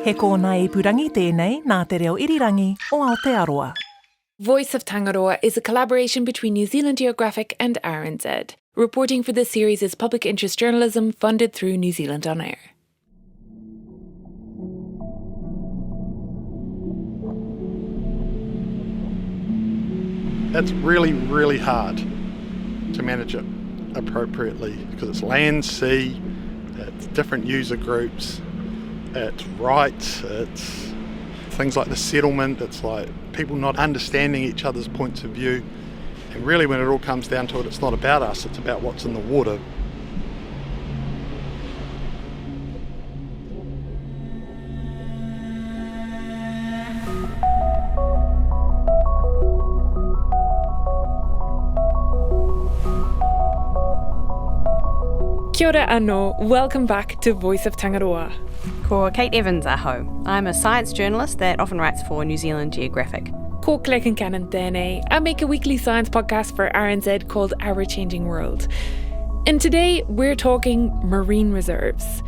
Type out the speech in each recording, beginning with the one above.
He kōna ipurangi tēnei nā te reo irirangi o Aotearoa. Voice of Tangaroa is a collaboration between New Zealand Geographic and RNZ. Reporting for this series is public interest journalism funded through New Zealand On Air. It's really, really hard to manage it appropriately because it's land, sea, it's different user groups, it's rights, it's things like the settlement, it's like people not understanding each other's points of view. And really when it all comes down to it, it's not about us, it's about what's in the water. Kia ora anō, welcome back to Voice of Tangaroa. Ko Kate Evans aho. I'm a science journalist that often writes for New Zealand Geographic. Ko Claire Kincannon tēnei. I make a weekly science podcast for RNZ called Our Changing World. And today we're talking marine reserves,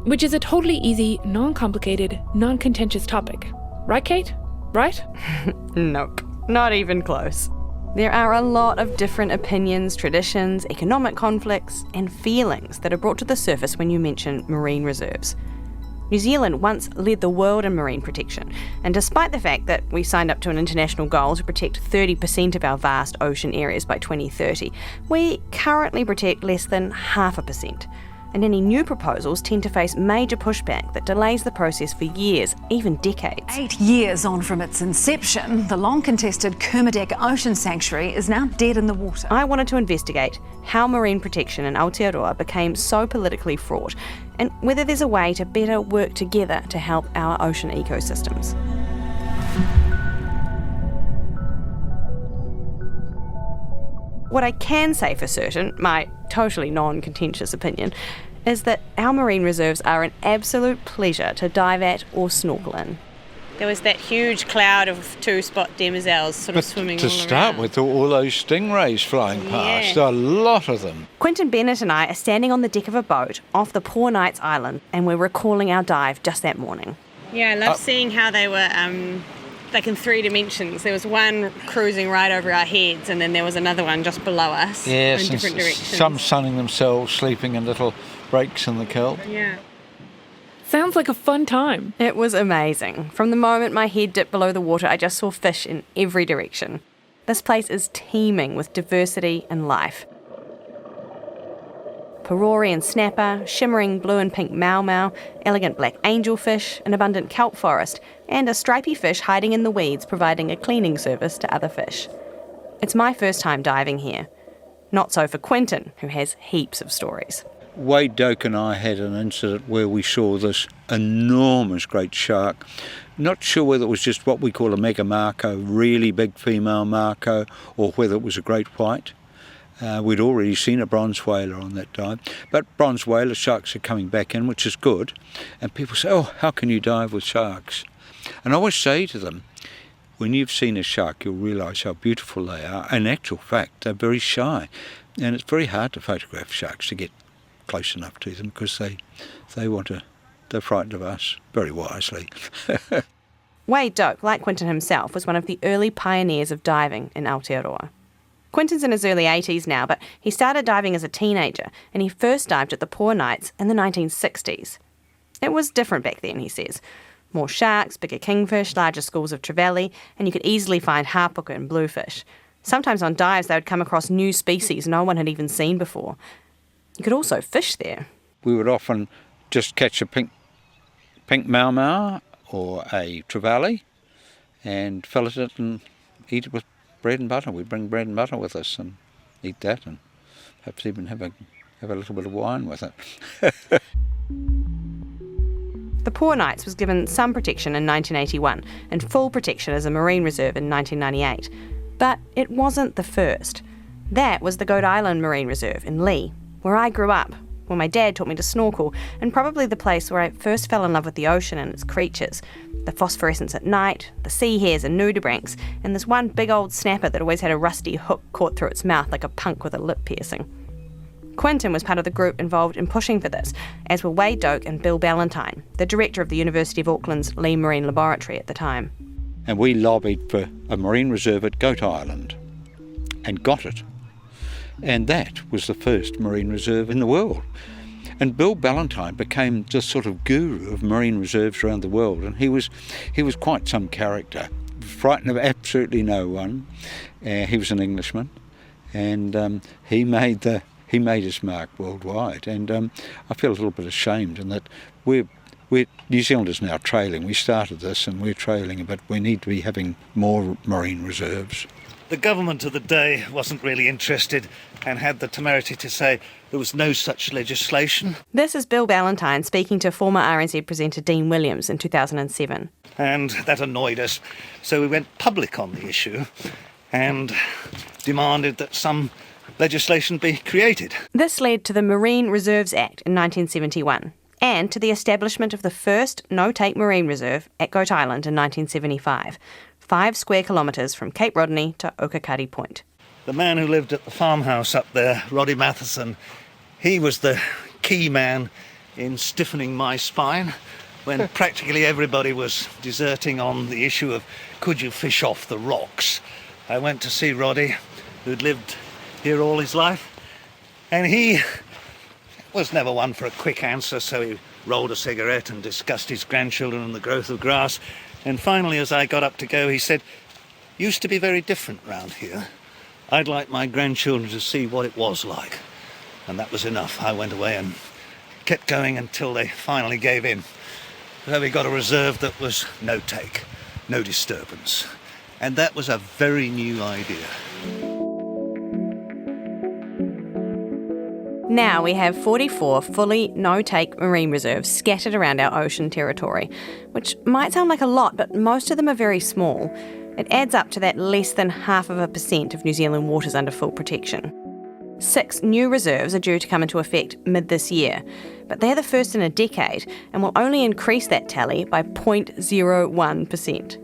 which is a totally easy, non-complicated, non-contentious topic. Right, Kate? Right? Nope, not even close. There are a lot of different opinions, traditions, economic conflicts, and feelings that are brought to the surface when you mention marine reserves. New Zealand once led the world in marine protection, and despite the fact that we signed up to an international goal to protect 30% of our vast ocean areas by 2030, we currently protect less than 0.5%. And any new proposals tend to face major pushback that delays the process for years, even decades. 8 years on from its inception, the long-contested Kermadec Ocean Sanctuary is now dead in the water. I wanted to investigate how marine protection in Aotearoa became so politically fraught, and whether there's a way to better work together to help our ocean ecosystems. What I can say for certain, my totally non-contentious opinion, is that our marine reserves are an absolute pleasure to dive at or snorkel in. There was that huge cloud of two-spot demoiselles sort of swimming all around. To start with, all those stingrays flying past, a lot of them. Quentin Bennett and I are standing on the deck of a boat off the Poor Knights Island, and we're recalling our dive just that morning. Yeah, I love seeing how they were like in 3 dimensions. There was one cruising right over our heads, and then there was another one just below us in different directions. Some sunning themselves, sleeping in little breaks in the kelp. Yeah. Sounds like a fun time. It was amazing. From the moment my head dipped below the water, I just saw fish in every direction. This place is teeming with diversity and life. Parori and snapper, shimmering blue and pink mau-mau, elegant black angelfish, an abundant kelp forest, and a stripy fish hiding in the weeds providing a cleaning service to other fish. It's my first time diving here. Not so for Quentin, who has heaps of stories. Wade Doak and I had an incident where we saw this enormous great shark. Not sure whether it was just what we call a mega marco, really big female marco, or whether it was a great white. We'd already seen a bronze whaler on that dive, but bronze whaler sharks are coming back in, which is good. And people say, oh, how can you dive with sharks? And I always say to them, when you've seen a shark, you'll realise how beautiful they are. In actual fact, they're very shy. And it's very hard to photograph sharks to get close enough to them because they're frightened of us, very wisely. Wade Doak, like Quentin himself, was one of the early pioneers of diving in Aotearoa. Quentin's in his early 80s now, but he started diving as a teenager, and he first dived at the Poor Knights in the 1960s. It was different back then, he says. More sharks, bigger kingfish, larger schools of trevally, and you could easily find hapuka and bluefish. Sometimes on dives they would come across new species no one had even seen before. You could also fish there. We would often just catch a pink mau-mau or a trevally and fillet it and eat it with bread and butter. We'd bring bread and butter with us and eat that, and perhaps even have a little bit of wine with it. The Poor Knights was given some protection in 1981 and full protection as a marine reserve in 1998. But it wasn't the first. That was the Goat Island Marine Reserve in Lee, where I grew up, where my dad taught me to snorkel, and probably the place where I first fell in love with the ocean and its creatures. The phosphorescence at night, the sea hares and nudibranchs, and this one big old snapper that always had a rusty hook caught through its mouth like a punk with a lip piercing. Quinton was part of the group involved in pushing for this, as were Wade Doak and Bill Ballantyne, the director of the University of Auckland's Lee Marine Laboratory at the time. And we lobbied for a marine reserve at Goat Island and got it. And that was the first marine reserve in the world. And Bill Ballantyne became the sort of guru of marine reserves around the world, and he was quite some character, frightened of absolutely no one. He was an Englishman, and he made his mark worldwide. And I feel a little bit ashamed in that we're New Zealanders now trailing. We started this and we're trailing, but we need to be having more marine reserves. The government of the day wasn't really interested and had the temerity to say there was no such legislation. This is Bill Ballantyne speaking to former RNZ presenter Dean Williams in 2007. And that annoyed us, so we went public on the issue and demanded that some legislation be created. This led to the Marine Reserves Act in 1971 and to the establishment of the first no-take marine reserve at Goat Island in 1975, 5 square kilometres from Cape Rodney to Okakari Point. The man who lived at the farmhouse up there, Roddy Matheson, he was the key man in stiffening my spine when practically everybody was deserting on the issue of could you fish off the rocks. I went to see Roddy, who'd lived here all his life, and he was never one for a quick answer, so he rolled a cigarette and discussed his grandchildren and the growth of grass. And finally, as I got up to go, he said, "Used to be very different round here. I'd like my grandchildren to see what it was like." And that was enough. I went away and kept going until they finally gave in. So we got a reserve that was no take, no disturbance. And that was a very new idea. Now we have 44 fully no-take marine reserves scattered around our ocean territory, which might sound like a lot, but most of them are very small. It adds up to that less than 0.5% of New Zealand waters under full protection. 6 new reserves are due to come into effect mid this year, but they're the first in a decade and will only increase that tally by 0.01%.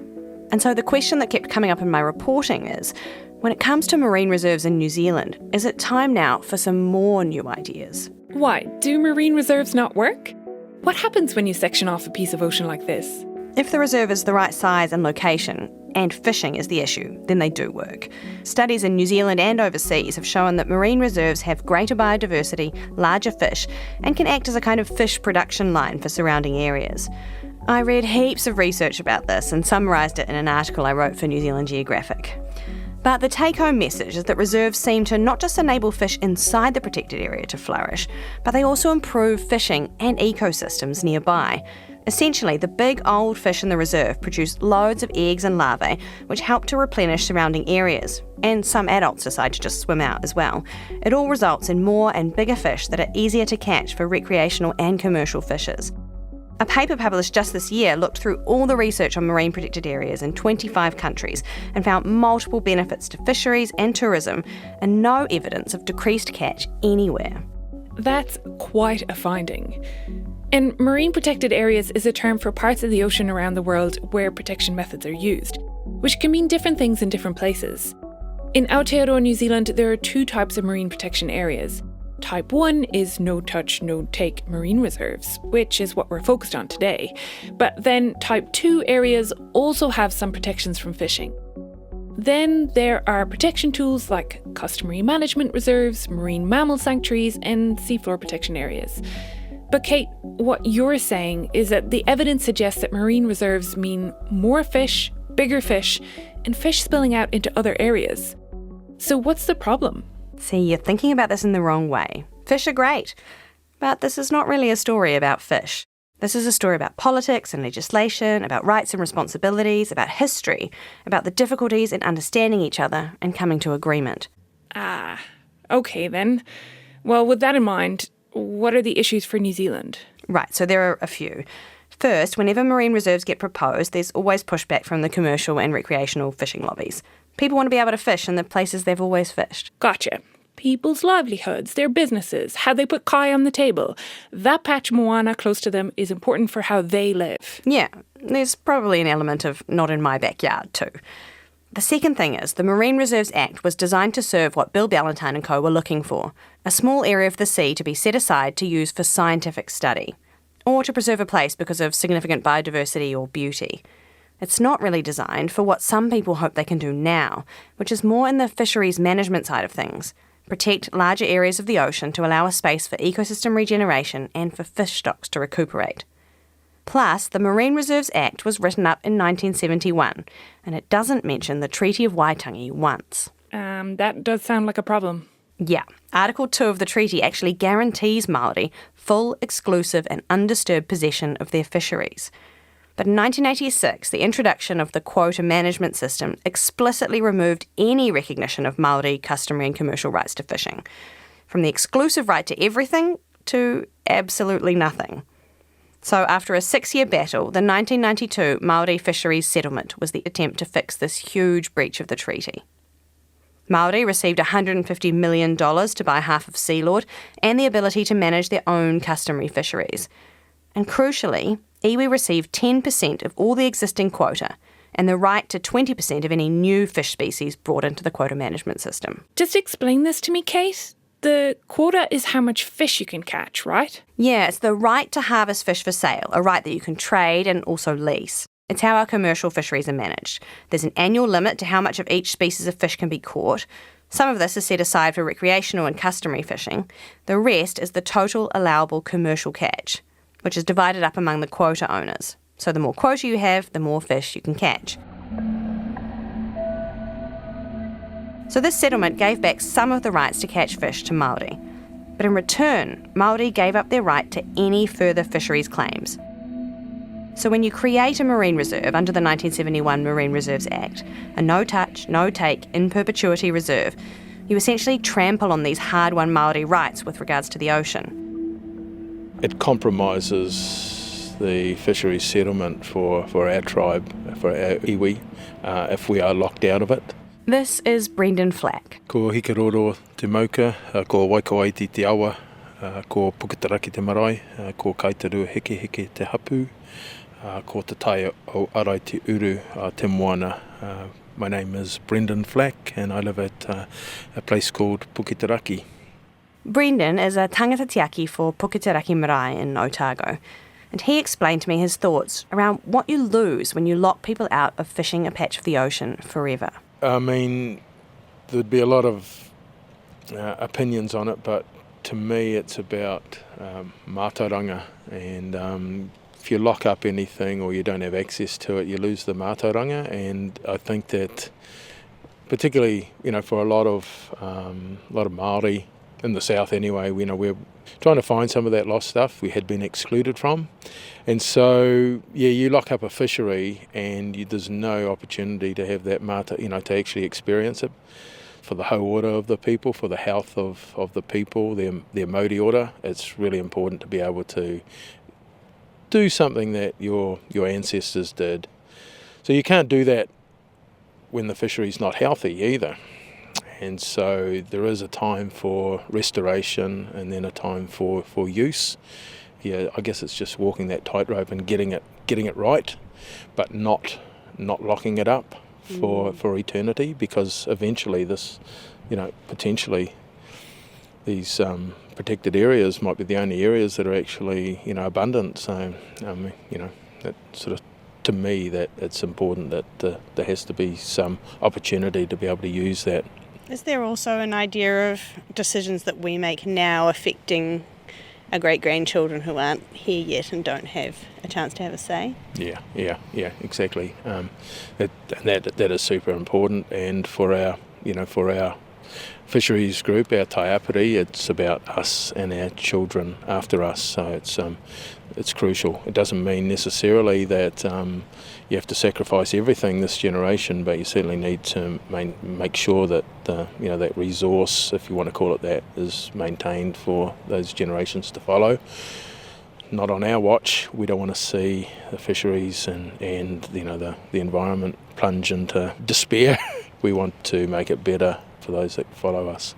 And so the question that kept coming up in my reporting is, when it comes to marine reserves in New Zealand, is it time now for some more new ideas? Why? Do marine reserves not work? What happens when you section off a piece of ocean like this? If the reserve is the right size and location, and fishing is the issue, then they do work. Studies in New Zealand and overseas have shown that marine reserves have greater biodiversity, larger fish, and can act as a kind of fish production line for surrounding areas. I read heaps of research about this and summarised it in an article I wrote for New Zealand Geographic. But the take-home message is that reserves seem to not just enable fish inside the protected area to flourish, but they also improve fishing and ecosystems nearby. Essentially, the big old fish in the reserve produce loads of eggs and larvae, which help to replenish surrounding areas. And some adults decide to just swim out as well. It all results in more and bigger fish that are easier to catch for recreational and commercial fishers. A paper published just this year looked through all the research on marine protected areas in 25 countries and found multiple benefits to fisheries and tourism and no evidence of decreased catch anywhere. That's quite a finding. And marine protected areas is a term for parts of the ocean around the world where protection methods are used, which can mean different things in different places. In Aotearoa, New Zealand, there are 2 types of marine protection areas. Type 1 is no-touch, no-take marine reserves, which is what we're focused on today. But then Type 2 areas also have some protections from fishing. Then there are protection tools like customary management reserves, marine mammal sanctuaries, and seafloor protection areas. But Kate, what you're saying is that the evidence suggests that marine reserves mean more fish, bigger fish, and fish spilling out into other areas. So what's the problem? See, you're thinking about this in the wrong way. Fish are great, but this is not really a story about fish. This is a story about politics and legislation, about rights and responsibilities, about history, about the difficulties in understanding each other and coming to agreement. Ah, okay then. Well, with that in mind, what are the issues for New Zealand? Right, so there are a few. First, whenever marine reserves get proposed, there's always pushback from the commercial and recreational fishing lobbies. People want to be able to fish in the places they've always fished. Gotcha. People's livelihoods, their businesses, how they put kai on the table. That patch moana close to them is important for how they live. Yeah, there's probably an element of not in my backyard too. The second thing is, the Marine Reserves Act was designed to serve what Bill Ballantyne and co were looking for, a small area of the sea to be set aside to use for scientific study, or to preserve a place because of significant biodiversity or beauty. It's not really designed for what some people hope they can do now, which is more in the fisheries management side of things, protect larger areas of the ocean to allow a space for ecosystem regeneration and for fish stocks to recuperate. Plus, the Marine Reserves Act was written up in 1971, and it doesn't mention the Treaty of Waitangi once. That does sound like a problem. Yeah, Article 2 of the treaty actually guarantees Māori full, exclusive and undisturbed possession of their fisheries. But in 1986, the introduction of the quota management system explicitly removed any recognition of Māori customary and commercial rights to fishing, from the exclusive right to everything to absolutely nothing. So after a 6-year battle, the 1992 Māori Fisheries Settlement was the attempt to fix this huge breach of the treaty. Māori received $150 million to buy half of Sealord and the ability to manage their own customary fisheries. And crucially, iwi received 10% of all the existing quota and the right to 20% of any new fish species brought into the quota management system. Just explain this to me, Kate. The quota is how much fish you can catch, right? Yeah, it's the right to harvest fish for sale, a right that you can trade and also lease. It's how our commercial fisheries are managed. There's an annual limit to how much of each species of fish can be caught. Some of this is set aside for recreational and customary fishing. The rest is the total allowable commercial catch, which is divided up among the quota owners. So the more quota you have, the more fish you can catch. So this settlement gave back some of the rights to catch fish to Māori. But in return, Māori gave up their right to any further fisheries claims. So when you create a marine reserve under the 1971 Marine Reserves Act, a no-touch, no-take, in perpetuity reserve, you essentially trample on these hard-won Māori rights with regards to the ocean. It compromises the fisheries settlement for our tribe, for our iwi, if we are locked out of it. This is Brendan Flack. Ko Hikaroro te mauka, ko Waikawaiti te awa, ko Puketeraki te marae, ko Kaitaru heke heke te hapu, ko te tai o arai te uru te moana. My name is Brendan Flack and I live at a place called Puketeraki. Brendan is a tangata tiaki for Puketeraki marae in Otago, and he explained to me his thoughts around what you lose when you lock people out of fishing a patch of the ocean forever. I mean, there'd be a lot of opinions on it, but to me it's about mātauranga, and if you lock up anything or you don't have access to it, you lose the mātauranga. And I think that particularly, for a lot of Māori in the south anyway, we're trying to find some of that lost stuff we had been excluded from. And so, you lock up a fishery and there's no opportunity to have that mata, to actually experience it. For the hauora of the people, for the health of the people, their mauri ora, it's really important to be able to do something that your ancestors did. So you can't do that when the fishery's not healthy either. And so there is a time for restoration and then a time for use. Yeah, I guess it's just walking that tightrope and getting it right, but not locking it up for eternity, because eventually this, potentially these protected areas might be the only areas that are actually, abundant. So, that sort of, to me, that it's important that there has to be some opportunity to be able to use that. Is there also an idea of decisions that we make now affecting our great-grandchildren who aren't here yet and don't have a chance to have a say? Yeah, exactly. That is super important, and for our fisheries group, our taiapiri, it's about us and our children after us. So it's crucial. It doesn't mean necessarily that you have to sacrifice everything this generation, but you certainly need to make sure that that resource, if you want to call it that, is maintained for those generations to follow. Not on our watch. We don't want to see the fisheries and the environment plunge into despair. We want to make it better for those that follow us.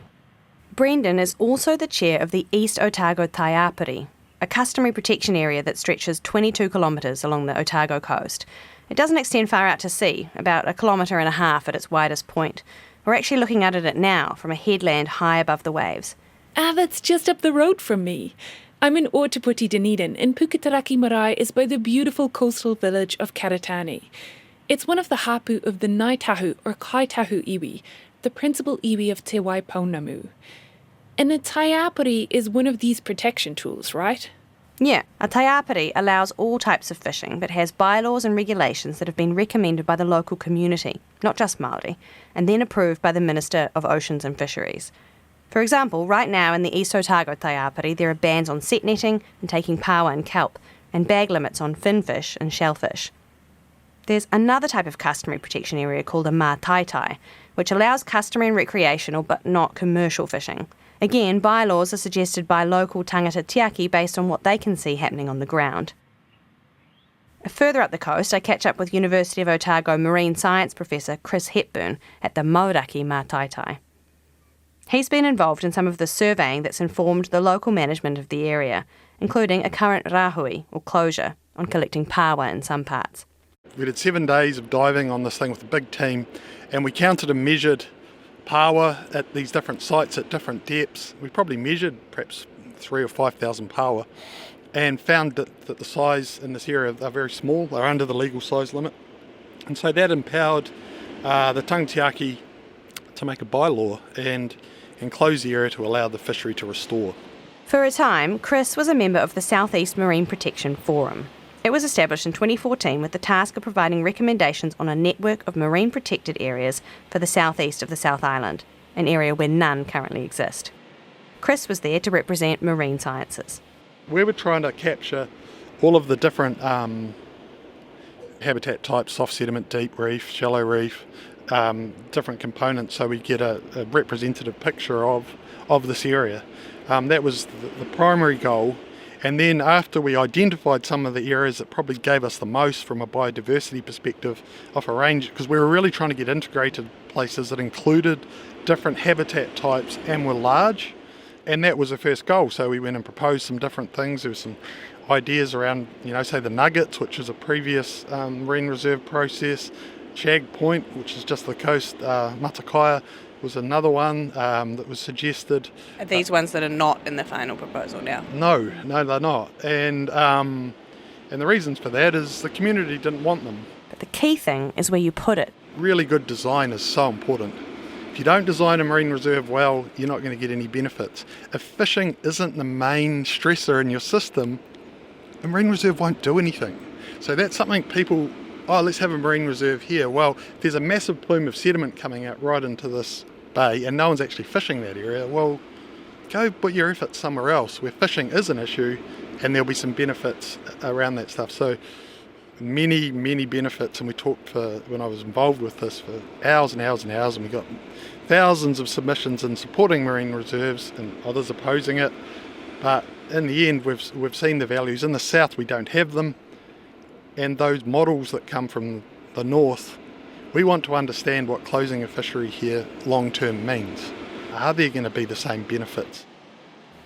Brendan is also the chair of the East Otago Taiapiri, a customary protection area that stretches 22 kilometres along the Otago coast. It doesn't extend far out to sea, about 1.5 kilometres at its widest point. We're actually looking at it now from a headland high above the waves. Ah, that's just up the road from me. I'm in Ōtepoti, Dunedin, and Puketaraki Marae is by the beautiful coastal village of Karatani. It's one of the hapu of the Ngaitahu or Kaitahu iwi, the principal iwi of Te Waipounamu. And a taiapari is one of these protection tools, right? Yeah, a taiapari allows all types of fishing but has bylaws and regulations that have been recommended by the local community, not just Māori, and then approved by the Minister of Oceans and Fisheries. For example, right now in the East Otago taiapari there are bans on set netting and taking paua and kelp, and bag limits on finfish and shellfish. There's another type of customary protection area called a mātaitai, which allows customary and recreational but not commercial fishing. Again, bylaws are suggested by local tangata tiaki based on what they can see happening on the ground. Further up the coast, I catch up with University of Otago marine science professor Chris Hepburn at the Mauraki Mātaitai. He's been involved in some of the surveying that's informed the local management of the area, including a current rahui, or closure, on collecting paua in some parts. We did 7 days of diving on this thing with a big team, and we counted and measured paua at these different sites at different depths. We probably measured perhaps 3,000 or 5,000 paua and found that the size in this area are very small. They're under the legal size limit. And so that empowered the tangatiaki to make a bylaw and close the area to allow the fishery to restore. For a time, Chris was a member of the South East Marine Protection Forum. It was established in 2014 with the task of providing recommendations on a network of marine protected areas for the southeast of the South Island, an area where none currently exist. Chris was there to represent marine sciences. We were trying to capture all of the different habitat types, soft sediment, deep reef, shallow reef, different components, so we get a representative picture of this area. That was the primary goal. And then after we identified some of the areas that probably gave us the most from a biodiversity perspective of a range, because we were really trying to get integrated places that included different habitat types and were large, and that was the first goal. So we went and proposed some different things. There were some ideas around, say the Nuggets, which was a previous marine reserve process. Shag Point, which is just the coast, Matakaia was another one that was suggested. Are these ones that are not in the final proposal now? No, they're not. And the reasons for that is the community didn't want them. But the key thing is where you put it. Really good design is so important. If you don't design a marine reserve well, you're not going to get any benefits. If fishing isn't the main stressor in your system, a marine reserve won't do anything. So that's something people, let's have a marine reserve here. Well, there's a massive plume of sediment coming out right into this bay and no one's actually fishing that area. Well, go put your efforts somewhere else where fishing is an issue and there'll be some benefits around that stuff. So many, many benefits, and we talked when I was involved with this for hours and hours and hours, and we got thousands of submissions in supporting marine reserves and others opposing it. But in the end, we've seen the values. In the south, we don't have them. And those models that come from the north, we want to understand what closing a fishery here long-term means. Are there going to be the same benefits?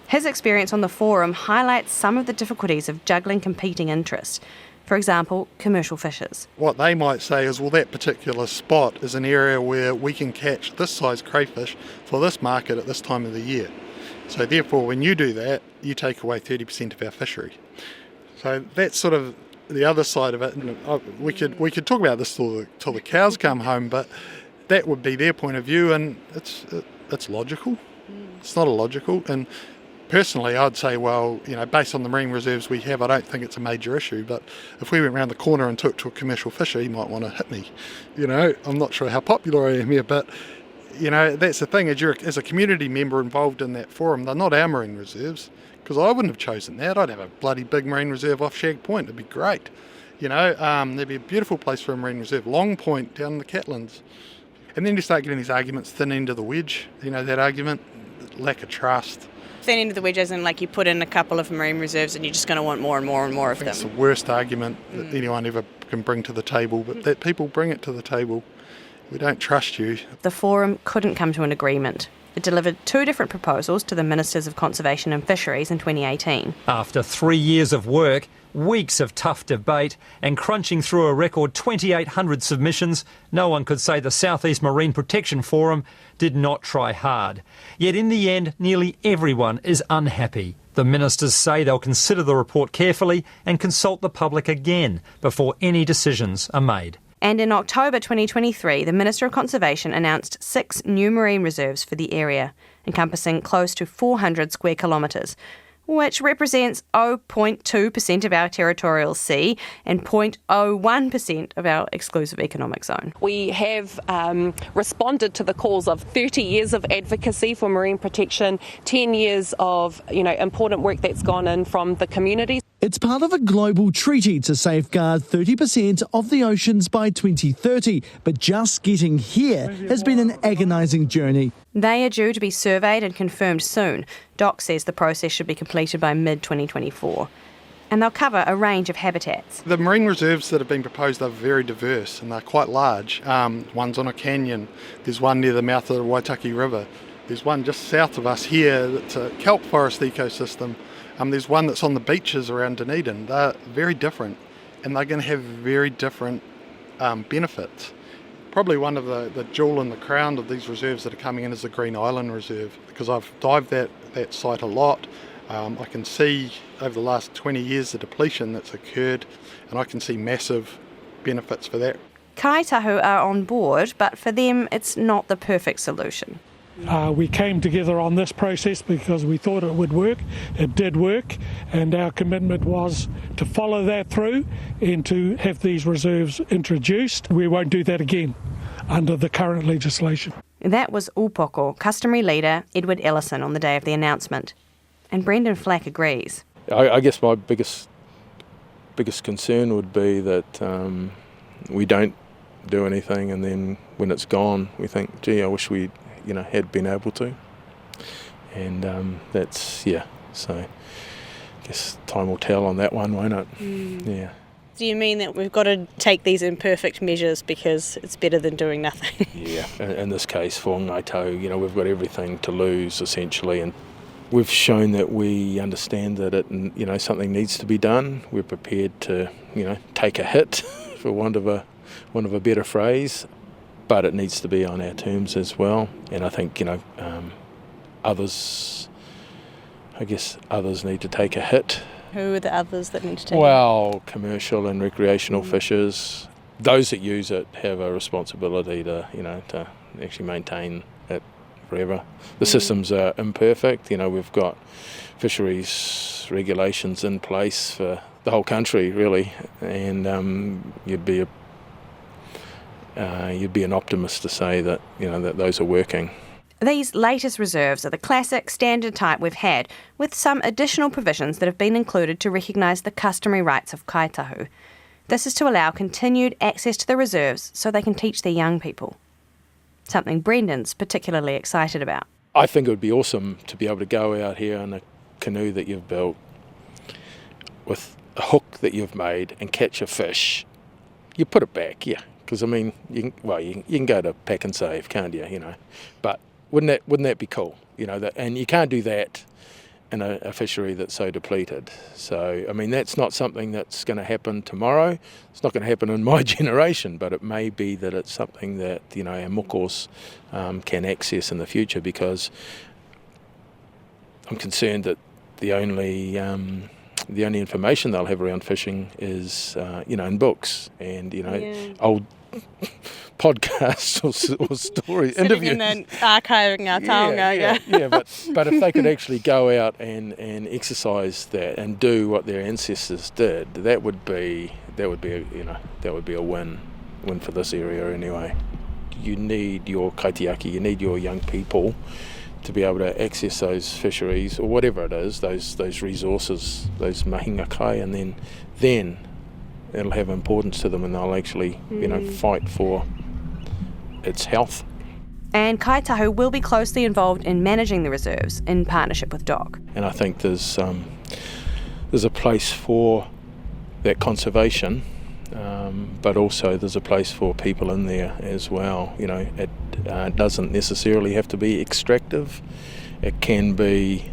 His experience on the forum highlights some of the difficulties of juggling competing interests. For example, commercial fishers. What they might say is, well, that particular spot is an area where we can catch this size crayfish for this market at this time of the year. So therefore, when you do that, you take away 30% of our fishery. So that's sort of the other side of it. We could talk about this till the cows come home, but that would be their point of view, and it's logical. It's not illogical. And personally, I'd say, well, based on the marine reserves we have, I don't think it's a major issue. But if we went around the corner and took to a commercial fisher, he might want to hit me. I'm not sure how popular I am here, but that's the thing. As a community member involved in that forum, they're not our marine reserves. Because I wouldn't have chosen that. I'd have a bloody big marine reserve off Shag Point. It'd be great. There'd be a beautiful place for a marine reserve. Long Point down in the Catlins. And then you start getting these arguments, thin end of the wedge. That argument, lack of trust. Thin end of the wedge as in you put in a couple of marine reserves and you're just going to want more and more and more of them. It's the worst argument that anyone ever can bring to the table. But that people bring it to the table. We don't trust you. The forum couldn't come to an agreement. It delivered 2 different proposals to the Ministers of Conservation and Fisheries in 2018. After 3 years of work, weeks of tough debate and crunching through a record 2,800 submissions, no one could say the South East Marine Protection Forum did not try hard. Yet in the end, nearly everyone is unhappy. The ministers say they'll consider the report carefully and consult the public again before any decisions are made. And in October 2023, the Minister of Conservation announced 6 new marine reserves for the area, encompassing close to 400 square kilometres, which represents 0.2% of our territorial sea and 0.01% of our exclusive economic zone. We have responded to the calls of 30 years of advocacy for marine protection, 10 years of important work that's gone in from the community. It's part of a global treaty to safeguard 30% of the oceans by 2030, but just getting here has been an agonising journey. They are due to be surveyed and confirmed soon. DOC says the process should be completed by mid-2024. And they'll cover a range of habitats. The marine reserves that have been proposed are very diverse and they're quite large. One's on a canyon, there's one near the mouth of the Waitaki River, there's one just south of us here that's a kelp forest ecosystem. There's one that's on the beaches around Dunedin. They're very different and they're going to have very different benefits. Probably one of the jewel in the crown of these reserves that are coming in is the Green Island Reserve, because I've dived that site a lot. I can see over the last 20 years the depletion that's occurred, and I can see massive benefits for that. Kaitahu are on board, but for them it's not the perfect solution. We came together on this process because we thought it would work. It did work, and our commitment was to follow that through and to have these reserves introduced. We won't do that again under the current legislation. That was Upoko customary leader Edward Ellison on the day of the announcement. And Brendan Flack agrees. I guess my biggest concern would be that we don't do anything, and then when it's gone we think, gee, I wish we had been able to, and so I guess time will tell on that one, won't it? Yeah. Do you mean that we've got to take these imperfect measures because it's better than doing nothing? Yeah, in this case for Ngai Tau, we've got everything to lose essentially, and we've shown that we understand that something needs to be done. We're prepared to take a hit for want of a better phrase, but it needs to be on our terms as well. And I think, others need to take a hit. Who are the others that need to take it? Well, commercial and recreational fishers. Those that use it have a responsibility to actually maintain it forever. The systems are imperfect. We've got fisheries regulations in place for the whole country, really, and you'd be an optimist to say that that those are working. These latest reserves are the classic standard type we've had, with some additional provisions that have been included to recognise the customary rights of kaitahu. This is to allow continued access to the reserves so they can teach their young people. Something Brendan's particularly excited about. I think it would be awesome to be able to go out here in a canoe that you've built with a hook that you've made and catch a fish. You put it back, yeah. Because you can go to Pack and Save, can't you? But wouldn't that be cool? And you can't do that in a fishery that's so depleted. So that's not something that's going to happen tomorrow. It's not going to happen in my generation, but it may be that it's something that our mokos can access in the future. Because I'm concerned that the only information they'll have around fishing is in books and old podcasts or stories, interviews. And then archiving our taonga. Yeah, but if they could actually go out and exercise that and do what their ancestors did, that would be a win for this area anyway. You need your kaitiaki, you need your young people to be able to access those fisheries or whatever it is, those resources, those mahinga kai, and then it'll have importance to them and they'll actually fight for its health. And kaitahu will be closely involved in managing the reserves in partnership with DOC. And I think there's a place for that conservation but also there's a place for people in there as well. You know, it doesn't necessarily have to be extractive. It can be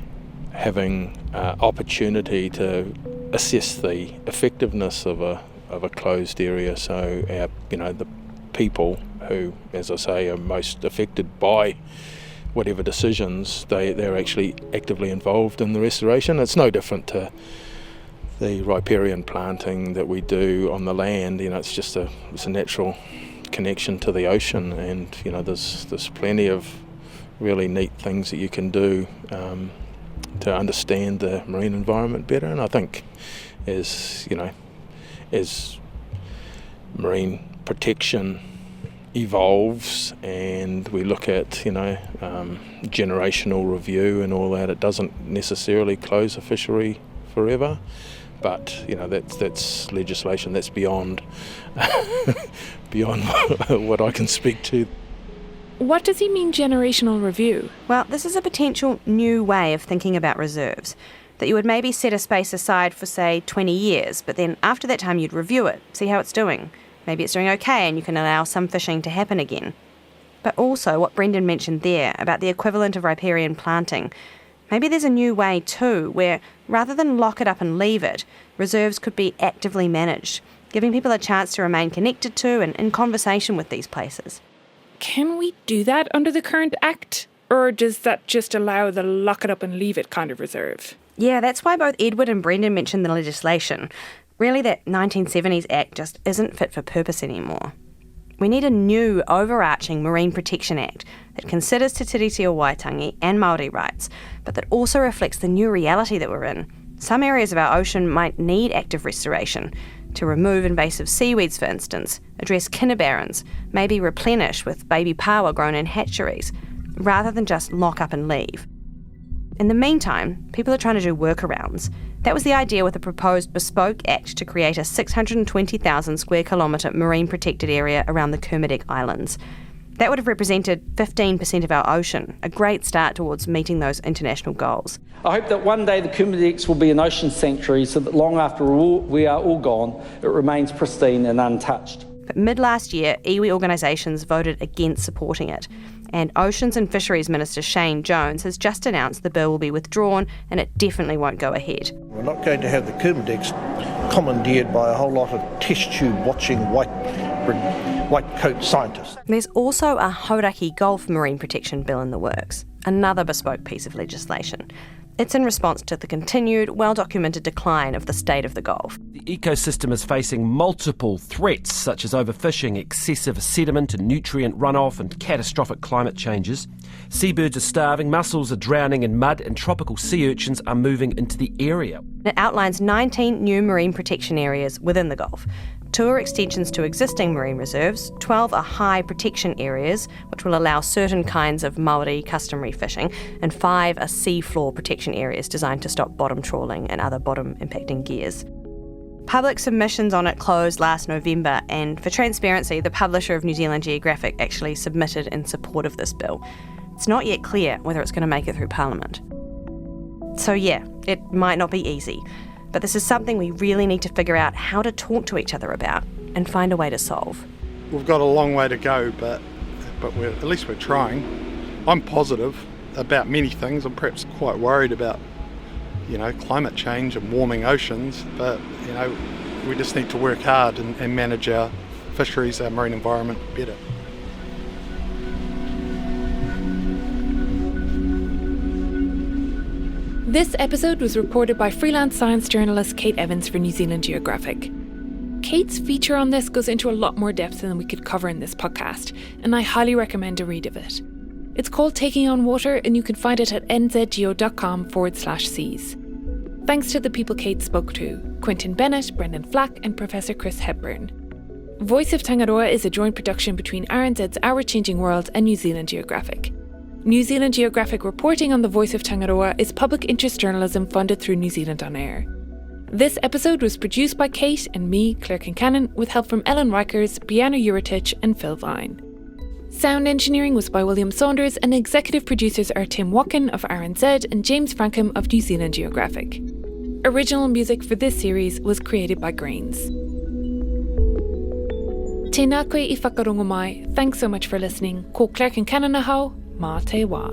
having opportunity to assess the effectiveness of a closed area. So the people who, as I say, are most affected by whatever decisions, they're actually actively involved in the restoration. It's no different to the riparian planting that we do on the land. You know, it's a natural connection to the ocean, and you know, there's plenty of really neat things that you can do to understand the marine environment better. And I think as marine protection evolves and we look at generational review and all that, it doesn't necessarily close a fishery forever, but that's legislation that's beyond what I can speak to. What does he mean, generational review? Well, this is a potential new way of thinking about reserves, that you would maybe set a space aside for, say, 20 years, but then after that time you'd review it, see how it's doing. Maybe it's doing okay and you can allow some fishing to happen again. But also what Brendan mentioned there about the equivalent of riparian planting, maybe there's a new way too, where rather than lock it up and leave it, reserves could be actively managed, giving people a chance to remain connected to and in conversation with these places. Can we do that under the current Act? Or does that just allow the lock it up and leave it kind of reserve? Yeah, that's why both Edward and Brendan mentioned the legislation. Really, that 1970s Act just isn't fit for purpose anymore. We need a new, overarching Marine Protection Act that considers Te Tiriti o Waitangi and Māori rights, but that also reflects the new reality that we're in. Some areas of our ocean might need active restoration, to remove invasive seaweeds, for instance, address kinnibarrens, maybe replenish with baby paua grown in hatcheries, rather than just lock up and leave. In the meantime, people are trying to do workarounds. That was the idea with a proposed bespoke act to create a 620,000 square kilometre marine protected area around the Kermadec Islands. That would have represented 15% of our ocean, a great start towards meeting those international goals. I hope that one day the Kermadecs will be an ocean sanctuary so that long after we are all gone, it remains pristine and untouched. But mid-last year, iwi organisations voted against supporting it. And Oceans and Fisheries Minister Shane Jones has just announced the bill will be withdrawn and it definitely won't go ahead. We're not going to have the Kermadecs commandeered by a whole lot of test tube watching white coat scientists. There's also a Hauraki Gulf Marine Protection Bill in the works, another bespoke piece of legislation. It's in response to the continued, well-documented decline of the state of the Gulf. The ecosystem is facing multiple threats, such as overfishing, excessive sediment and nutrient runoff, and catastrophic climate changes. Seabirds are starving, mussels are drowning in mud, and tropical sea urchins are moving into the area. It outlines 19 new marine protection areas within the Gulf. 2 are extensions to existing marine reserves, 12 are high protection areas, which will allow certain kinds of Māori customary fishing, and 5 are sea floor protection areas designed to stop bottom trawling and other bottom impacting gears. Public submissions on it closed last November, and for transparency, the publisher of New Zealand Geographic actually submitted in support of this bill. It's not yet clear whether it's going to make it through Parliament. So yeah, it might not be easy. But this is something we really need to figure out how to talk to each other about and find a way to solve. We've got a long way to go, but at least we're trying. I'm positive about many things. I'm perhaps quite worried about, climate change and warming oceans, but, we just need to work hard and manage our fisheries, our marine environment better. This episode was reported by freelance science journalist Kate Evans for New Zealand Geographic. Kate's feature on this goes into a lot more depth than we could cover in this podcast, and I highly recommend a read of it. It's called Taking on Water, and you can find it at nzgeo.com/seas. Thanks to the people Kate spoke to, Quentin Bennett, Brendan Flack, and Professor Chris Hepburn. Voice of Tangaroa is a joint production between RNZ's Our Changing World and New Zealand Geographic. New Zealand Geographic reporting on the Voice of Tangaroa is public interest journalism funded through New Zealand On Air. This episode was produced by Kate and me, Claire Kincannon, with help from Ellen Rikers, Bianna Juritich and Phil Vine. Sound engineering was by William Saunders, and executive producers are Tim Watkin of RNZ and James Frankham of New Zealand Geographic. Original music for this series was created by Grains. Tēnā koe I whakarongo mai. Thanks so much for listening. Ko Clark and Kananahau, mā te wā.